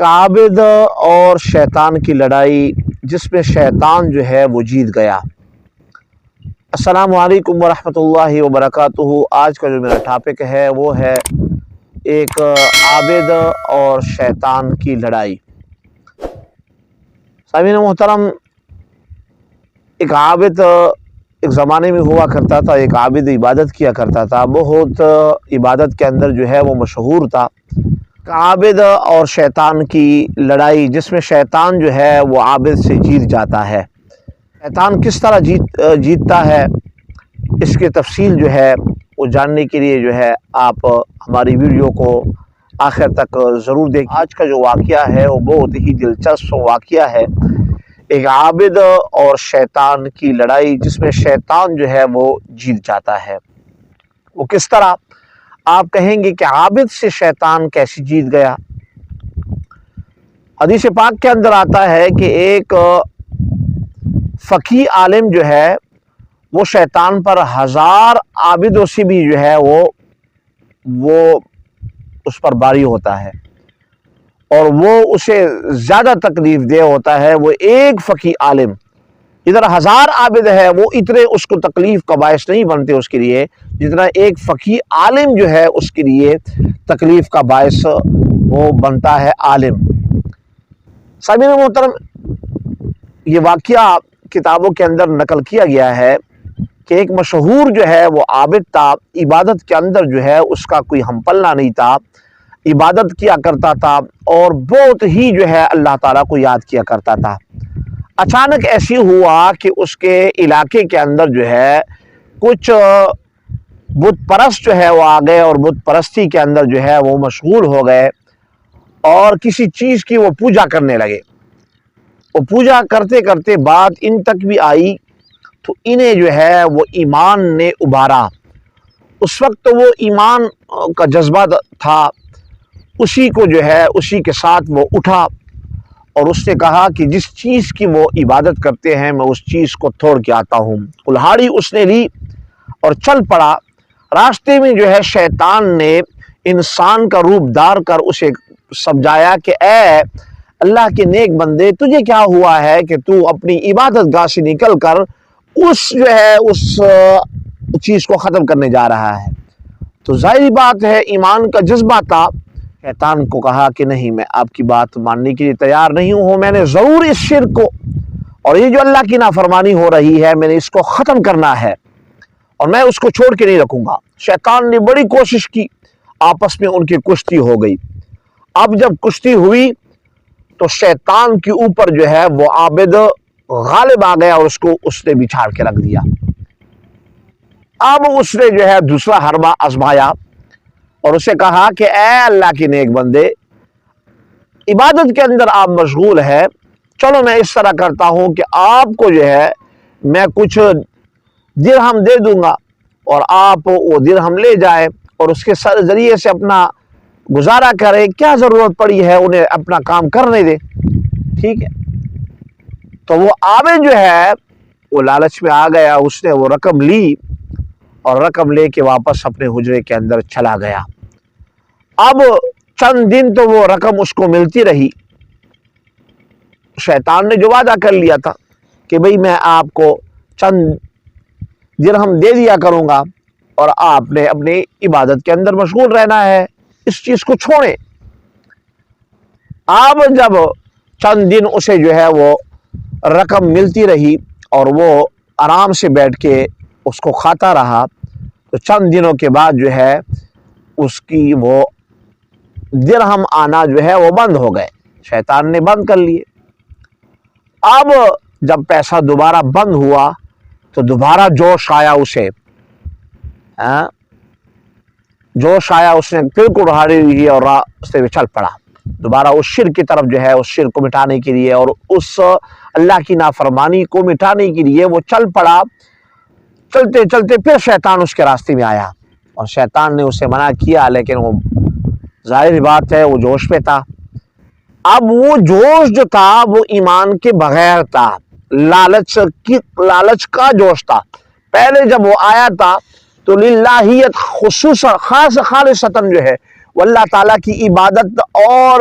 ایک عابد اور شیطان کی لڑائی جس میں شیطان جو ہے وہ جیت گیا۔ السلام علیکم ورحمۃ اللہ وبرکاتہ۔ آج کا جو میرا ٹاپک ہے وہ ہے ایک عابد اور شیطان کی لڑائی۔ سامعین محترم، ایک عابد ایک زمانے میں ہوا کرتا تھا، ایک عابد عبادت کیا کرتا تھا، بہت عبادت کے اندر جو ہے وہ مشہور تھا۔ عابد اور شیطان کی لڑائی جس میں شیطان جو ہے وہ عابد سے جیت جاتا ہے۔ شیطان کس طرح جیتتا ہے، اس کی تفصیل جو ہے وہ جاننے کے لیے جو ہے آپ ہماری ویڈیو کو آخر تک ضرور دیکھیں۔ آج کا جو واقعہ ہے وہ بہت ہی دلچسپ واقعہ ہے، ایک عابد اور شیطان کی لڑائی جس میں شیطان جو ہے وہ جیت جاتا ہے۔ وہ کس طرح؟ آپ کہیں گے کہ عابد سے شیطان کیسے جیت گیا؟ حدیث پاک کے اندر آتا ہے کہ ایک فقیہ عالم جو ہے وہ شیطان پر 1000 عابدوں سے بھی جو ہے وہ اس پر باری ہوتا ہے، اور وہ اسے زیادہ تکلیف دہ ہوتا ہے۔ وہ ایک فقیہ عالم ادھر 1000 عابد ہے، وہ اتنے اس کو تکلیف کا باعث نہیں بنتے اس کے لیے جتنا ایک فقیہ عالم جو ہے اس کے لیے تکلیف کا باعث وہ بنتا ہے عالم۔ سامعین محترم، یہ واقعہ کتابوں کے اندر نقل کیا گیا ہے کہ ایک مشہور جو ہے وہ عابد تھا، عبادت کے اندر جو ہے اس کا کوئی ہم پلہ نہیں تھا، عبادت کیا کرتا تھا اور بہت ہی جو ہے اللہ تعالیٰ کو یاد کیا کرتا تھا۔ اچانک ایسی ہوا کہ اس کے علاقے کے اندر جو ہے کچھ بت پرست جو ہے وہ آ گئے اور بت پرستی کے اندر جو ہے وہ مشغول ہو گئے اور کسی چیز کی وہ پوجا کرنے لگے۔ وہ پوجا کرتے کرتے بات ان تک بھی آئی تو انہیں جو ہے وہ ایمان نے ابھارا۔ اس وقت وہ ایمان کا جذبہ تھا، اسی کو جو ہے اسی کے ساتھ وہ اٹھا اور اس نے کہا کہ جس چیز کی وہ عبادت کرتے ہیں میں اس چیز کو توڑ کے آتا ہوں۔ کلہاڑی اس نے لی اور چل پڑا۔ راستے میں جو ہے شیطان نے انسان کا روپ دار کر اسے سمجھایا کہ اے اللہ کے نیک بندے، تجھے کیا ہوا ہے کہ تو اپنی عبادت گاہ سے نکل کر اس چیز کو ختم کرنے جا رہا ہے؟ تو ظاہری بات ہے ایمان کا جذبہ تھا۔ شیطان کو کہا کہ نہیں، میں آپ کی بات ماننے کے لیے تیار نہیں ہوں، میں نے ضرور اس شرک کو اور یہ جو اللہ کی نافرمانی ہو رہی ہے میں نے اس کو ختم کرنا ہے اور میں اس کو چھوڑ کے نہیں رکھوں گا۔ شیطان نے بڑی کوشش کی، آپس میں ان کی کشتی ہو گئی۔ اب جب کشتی ہوئی تو شیطان کے اوپر جو ہے وہ عابد غالب آ گیا اور اس نے بچھاڑ کے رکھ دیا۔ اب اس نے جو ہے دوسرا حربہ آزمایا اور اسے کہا کہ اے اللہ کے نیک بندے، عبادت کے اندر آپ مشغول ہے، چلو میں اس طرح کرتا ہوں کہ آپ کو جو ہے میں کچھ درہم دے دوں گا اور آپ وہ درہم لے جائے اور اس کے ذریعے سے اپنا گزارا کرے، کیا ضرورت پڑی ہے انہیں اپنا کام کرنے دے، ٹھیک ہے؟ تو وہ عابد جو ہے وہ لالچ میں آ گیا، اس نے وہ رقم لی اور رقم لے کے واپس اپنے حجرے کے اندر چلا گیا۔ اب چند دن تو وہ رقم اس کو ملتی رہی۔ شیطان نے جو وعدہ کر لیا تھا کہ بھئی میں آپ کو چند درہم دے دیا کروں گا اور آپ نے اپنی عبادت کے اندر مشغول رہنا ہے، اس چیز کو چھوڑیں۔ اب جب چند دن اسے جو ہے وہ رقم ملتی رہی اور وہ آرام سے بیٹھ کے اس کو کھاتا رہا، تو چند دنوں کے بعد جو ہے اس کی وہ درہم آنا جو ہے وہ بند ہو گئے، شیطان نے بند کر لیے۔ اب جب پیسہ دوبارہ بند ہوا تو دوبارہ جوش آیا اسے، اس نے پھر کلہاڑی لی اور راستے میں چل پڑا، دوبارہ اس شرک کی طرف جو ہے اس شرک کو مٹانے کے لیے اور اس اللہ کی نافرمانی کو مٹانے کے لیے وہ چل پڑا۔ چلتے چلتے پھر شیطان اس کے راستے میں آیا اور شیطان نے اسے منع کیا، لیکن وہ ظاہر بات ہے وہ جوش پہ تھا۔ اب وہ جوش جو تھا وہ ایمان کے بغیر تھا، لالچ کا جوش تھا۔ پہلے جب وہ آیا تھا تو للہیت خصوصا خالصتاً جو ہے وہ اللہ تعالیٰ کی عبادت اور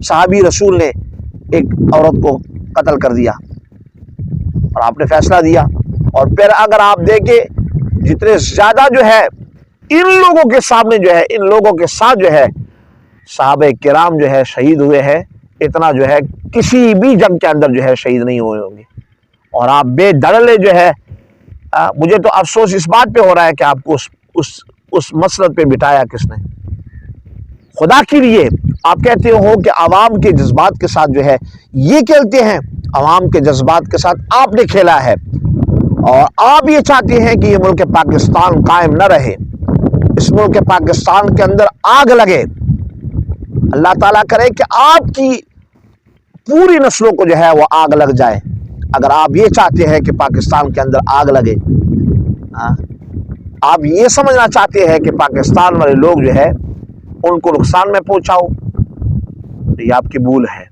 صحابی رسول نے ایک عورت کو قتل کر دیا اور آپ نے فیصلہ دیا. اور پھر اگر آپ دیکھیں جتنے زیادہ جو ہے ان لوگوں کے سامنے جو ہے ان لوگوں کے ساتھ جو ہے صحابہ کرام جو ہے شہید ہوئے ہیں، اتنا جو ہے کسی بھی جنگ کے اندر جو ہے شہید نہیں ہوئے ہوں گے. اور آپ بے دڑلے جو ہے مجھے تو افسوس اس بات پہ ہو رہا ہے کہ آپ کو اس مسلط پہ بٹھایا کس نے. خدا کے لیے آپ کہتے ہو کہ عوام کے جذبات کے ساتھ جو ہے یہ کھیلتے ہیں، عوام کے جذبات کے ساتھ آپ نے کھیلا ہے اور آپ یہ چاہتے ہیں کہ یہ ملک پاکستان قائم نہ رہے، اس ملک پاکستان کے اندر آگ لگے. اللہ تعالیٰ کرے کہ آپ کی پوری نسلوں کو جو ہے وہ آگ لگ جائے اگر آپ یہ چاہتے ہیں کہ پاکستان کے اندر آگ لگے. آپ یہ سمجھنا چاہتے ہیں کہ پاکستان والے لوگ جو ہے ان کو نقصان میں پہنچاؤ، یہ آپ کی بھول ہے.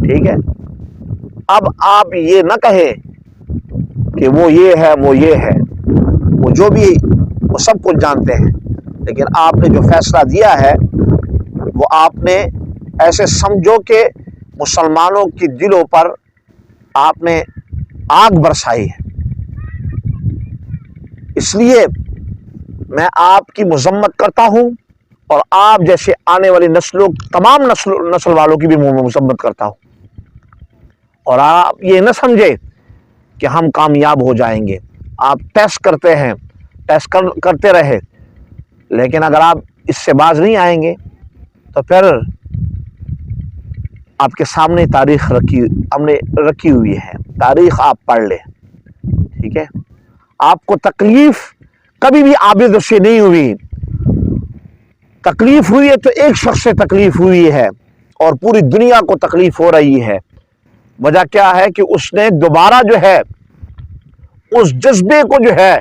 ٹھیک ہے، اب آپ یہ نہ کہیں کہ وہ یہ ہے وہ یہ ہے، وہ جو بھی وہ سب کچھ جانتے ہیں، لیکن آپ نے جو فیصلہ دیا ہے وہ آپ نے ایسے سمجھو کہ مسلمانوں کی دلوں پر آپ نے آگ برسائی ہے. اس لیے میں آپ کی مذمت کرتا ہوں اور آپ جیسے آنے والی نسلوں تمام نسل والوں کی بھی مذمت کرتا ہوں. اور آپ یہ نہ سمجھے کہ ہم کامیاب ہو جائیں گے. آپ ٹیسٹ کرتے ہیں، ٹیسٹ کرتے رہے، لیکن اگر آپ اس سے باز نہیں آئیں گے تو پھر آپ کے سامنے تاریخ ہم نے رکھی ہوئی ہے. تاریخ آپ پڑھ لیں. ٹھیک ہے، آپ کو تکلیف کبھی بھی عابد سے نہیں ہوئی. تکلیف ہوئی ہے تو ایک شخص سے تکلیف ہوئی ہے اور پوری دنیا کو تکلیف ہو رہی ہے. وجہ کیا ہے کہ اس نے دوبارہ جو ہے اس جذبے کو جو ہے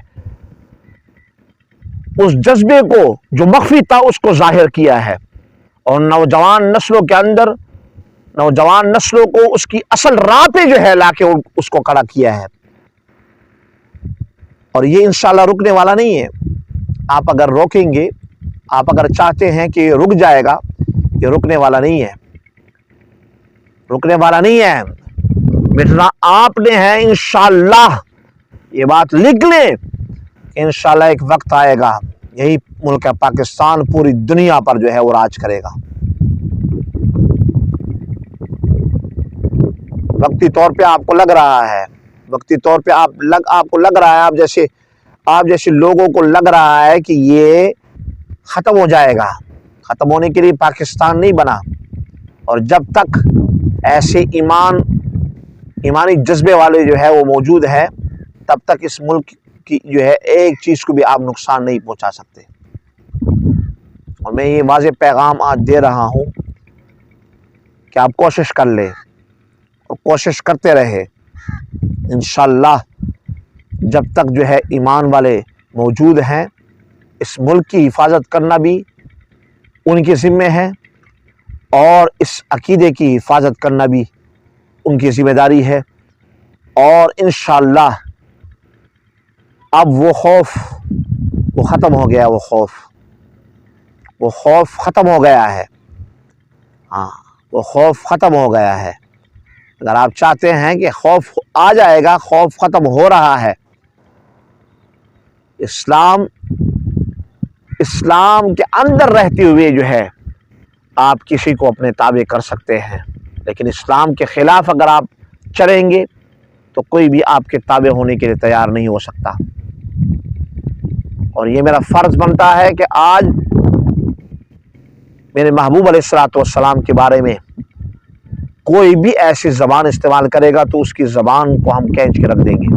اس جذبے کو جو مخفی تھا اس کو ظاہر کیا ہے اور نوجوان نسلوں کے اندر نوجوان نسلوں کو اس کی اصل راہ پہ جو ہے لا کے اس کو کھڑا کیا ہے. اور یہ انشاءاللہ رکنے والا نہیں ہے. آپ اگر روکیں گے، آپ اگر چاہتے ہیں کہ یہ رک جائے گا، یہ رکنے والا نہیں ہے، رکنے والا نہیں ہے. مٹنا آپ نے ہے. انشاءاللہ یہ بات لکھ لیں، انشاءاللہ ایک وقت آئے گا یہی ملک پاکستان پوری دنیا پر جو ہے وہ راج کرے گا. وقتی طور پہ آپ کو لگ رہا ہے، وقتی طور پہ آپ کو لگ رہا ہے، آپ جیسے لوگوں کو لگ رہا ہے کہ یہ ختم ہو جائے گا. ختم ہونے کے لیے پاکستان نہیں بنا. اور جب تک ایسے ایمانی جذبے والے جو ہے وہ موجود ہے تب تک اس ملک کی جو ہے ایک چیز کو بھی آپ نقصان نہیں پہنچا سکتے. اور میں یہ واضح پیغام آج دے رہا ہوں کہ آپ کوشش کر لیں اور کوشش کرتے رہے. انشاءاللہ جب تک جو ہے ایمان والے موجود ہیں اس ملک کی حفاظت کرنا بھی ان کے ذمہ ہے اور اس عقیدے کی حفاظت کرنا بھی ان کی ذمہ داری ہے. اور انشاءاللہ اب وہ خوف وہ ختم ہو گیا. وہ خوف ختم ہو گیا ہے. ہاں، وہ خوف ختم ہو گیا ہے. اگر آپ چاہتے ہیں کہ خوف آ جائے گا، خوف ختم ہو رہا ہے. اسلام کے اندر رہتے ہوئے جو ہے آپ کسی کو اپنے تابع کر سکتے ہیں، لیکن اسلام کے خلاف اگر آپ چلیں گے تو کوئی بھی آپ کے تابع ہونے کے لیے تیار نہیں ہو سکتا. اور یہ میرا فرض بنتا ہے کہ آج میرے محبوب علیہ الصلوۃ والسلام کے بارے میں کوئی بھی ایسی زبان استعمال کرے گا تو اس کی زبان کو ہم کھینچ کے رکھ دیں گے،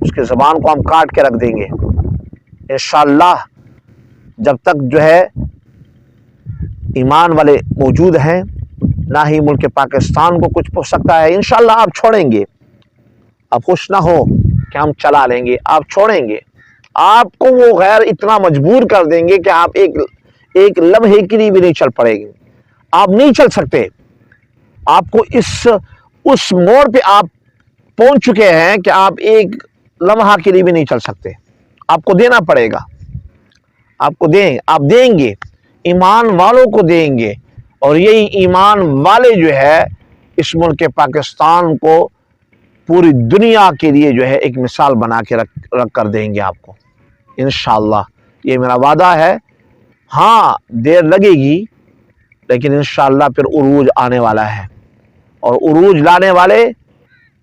اس کی زبان کو ہم کاٹ کے رکھ دیں گے. انشاءاللہ جب تک جو ہے ایمان والے موجود ہیں نہ ہی ملک پاکستان کو کچھ پہنچ سکتا ہے. انشاءاللہ آپ چھوڑیں گے. اب خوش نہ ہو کہ ہم چلا لیں گے، آپ چھوڑیں گے. آپ کو وہ غیر اتنا مجبور کر دیں گے کہ آپ ایک لمحے کے لیے بھی نہیں چل پڑے گے. آپ نہیں چل سکتے. آپ کو اس موڑ پہ آپ پہنچ چکے ہیں کہ آپ ایک لمحہ کے لیے بھی نہیں چل سکتے. آپ کو دینا پڑے گا. آپ دیں گے، ایمان والوں کو دیں گے اور یہی ایمان والے جو ہے اس ملک پاکستان کو پوری دنیا کے لیے جو ہے ایک مثال بنا کے رکھ کر دیں گے آپ کو انشاءاللہ، یہ میرا وعدہ ہے۔ ہاں دیر لگے گی لیکن انشاءاللہ پھر عروج آنے والا ہے، اور عروج لانے والے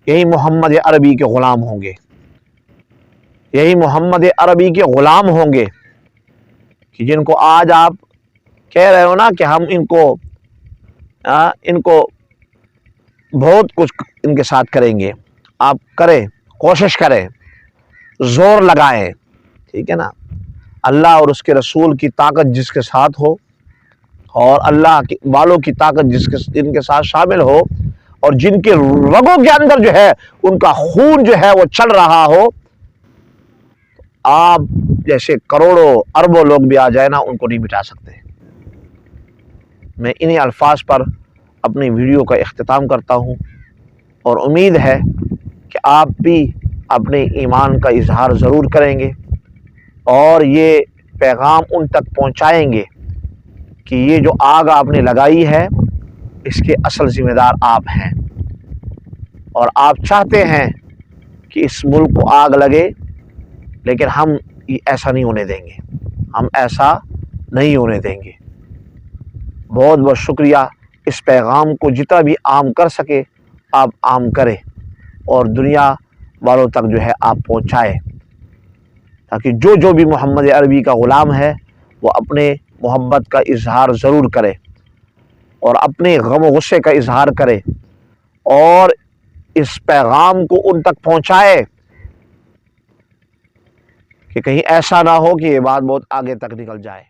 یہی محمد عربی کے غلام ہوں گے، یہی محمد عربی کے غلام ہوں گے کہ جن کو آج آپ کہہ رہے ہو نا کہ ہم ان کو بہت کچھ ان کے ساتھ کریں گے، آپ کریں، کوشش کریں، زور لگائیں، ٹھیک ہے نا۔ اللہ اور اس کے رسول کی طاقت جس کے ساتھ ہو، اور اللہ والوں کی طاقت جن کے ساتھ شامل ہو، اور جن کے رگوں کے اندر جو ہے ان کا خون جو ہے وہ چل رہا ہو، آپ جیسے کروڑوں اربوں لوگ بھی آ جائے نا ان کو نہیں مٹا سکتے۔ میں انہی الفاظ پر اپنی ویڈیو کا اختتام کرتا ہوں، اور امید ہے کہ آپ بھی اپنے ایمان کا اظہار ضرور کریں گے اور یہ پیغام ان تک پہنچائیں گے کہ یہ جو آگ آپ نے لگائی ہے اس کے اصل ذمہ دار آپ ہیں، اور آپ چاہتے ہیں کہ اس ملک کو آگ لگے، لیکن ہم ایسا نہیں ہونے دیں گے، ہم ایسا نہیں ہونے دیں گے۔ بہت بہت شکریہ۔ اس پیغام کو جتنا بھی عام کر سکے آپ عام کریں، اور دنیا والوں تک جو ہے آپ پہنچائیں، تاکہ جو بھی محمد عربی کا غلام ہے وہ اپنے محبت کا اظہار ضرور کرے، اور اپنے غم و غصے کا اظہار کرے، اور اس پیغام کو ان تک پہنچائے کہ کہیں ایسا نہ ہو کہ یہ بات بہت آگے تک نکل جائے۔